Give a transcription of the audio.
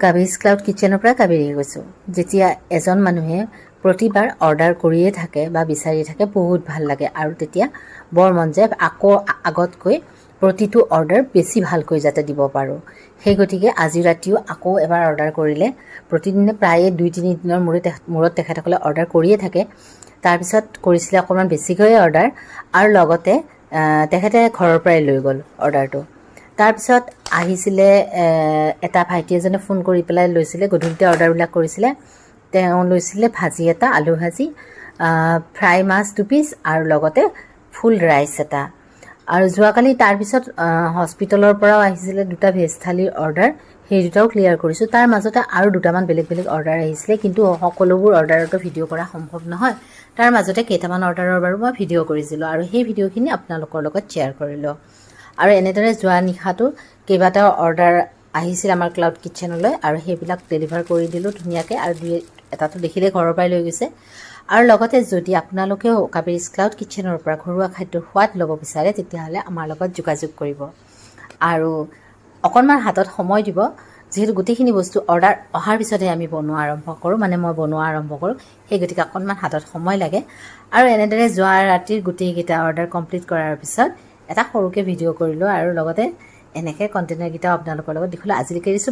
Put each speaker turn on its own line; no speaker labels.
কাবেজ cloud কিচেনৰ পৰা কাবেৰী কৈছোঁ। যেতিয়া এজন মানুহে প্ৰতিবাৰ অৰ্ডাৰ কৰিয়ে থাকে বা বিচাৰি থাকে বহুত ভাল লাগে আৰু তেতিয়া বৰ মন যায় আকৌ আগতকৈ প্ৰতিটো অৰ্ডাৰ বেছি ভালকৈ যাতে দিব পাৰোঁ। সেই গতিকে আজি ৰাতিও আকৌ এবাৰ অৰ্ডাৰ কৰিলে প্ৰতিদিনে প্ৰায়ে 2-3 দিনৰ মূৰত তেখেতসকলে অৰ্ডাৰ কৰিয়ে থাকে। তাৰপিছত কৰিছিলে অকণমান বেছিকৈ অৰ্ডাৰ আৰু লগতে তেখেতে ঘৰৰ পৰাই লৈ গ'ল অৰ্ডাৰটো। তাৰপিছত আহিছিলে এটা ভাইটি এজনে ফোন কৰি পেলাই লৈছিলে, গধূলিতে অৰ্ডাৰবিলাক কৰিছিলে। তেওঁ লৈছিলে ভাজি এটা, আলু ভাজি, ফ্ৰাই মাছ 2 পিচ আৰু লগতে ফুল ৰাইচ এটা। আৰু যোৱাকালি তাৰপিছত হস্পিটেলৰ পৰাও আহিছিলে 2টা ভেজ থালিৰ অৰ্ডাৰ, সেই 2টাও ক্লিয়াৰ কৰিছোঁ। তাৰ মাজতে আৰু 2টামান বেলেগ অৰ্ডাৰ আহিছিলে, কিন্তু সকলোবোৰ অৰ্ডাৰতো ভিডিঅ' কৰা সম্ভৱ নহয়। তাৰ মাজতে কেইটামান অৰ্ডাৰৰ বাৰু মই ভিডিঅ' কৰিছিলোঁ আৰু সেই ভিডিঅ'খিনি আপোনালোকৰ লগত শ্বেয়াৰ কৰিলোঁ। আৰু এনেদৰে যোৱা নিশাটো কেইবাটাও অৰ্ডাৰ আহিছিল আমাৰ ক্লাউড কিচেনলৈ আৰু সেইবিলাক ডেলিভাৰ কৰি দিলোঁ ধুনীয়াকৈ। আৰু এটাটো দেখিলে ঘৰৰ পৰাই লৈ গৈছে। আৰু লগতে যদি আপোনালোকেও কাবেৰীজ ক্লাউড কিচেনৰ পৰা ঘৰুৱা খাদ্যৰ সোৱাদ ল'ব বিচাৰে তেতিয়াহ'লে আমাৰ লগত যোগাযোগ কৰিব আৰু অকণমান হাতত সময় দিব। যিহেতু গোটেইখিনি বস্তু অৰ্ডাৰ অহাৰ পিছতহে আমি বনোৱা আৰম্ভ কৰোঁ, মানে মই বনোৱা আৰম্ভ কৰোঁ, সেই গতিকে অকণমান হাতত সময় লাগে। আৰু এনেদৰে যোৱা ৰাতিৰ গোটেইকেইটা অৰ্ডাৰ কমপ্লিট কৰাৰ পিছত এটা সৰুকৈ ভিডিঅ' কৰিলোঁ আৰু লগতে এনেকৈ কণ্টেইনাৰকেইটাও আপোনালোকৰ লগত দেখিলোঁ। আজিলৈকে দিছোঁ।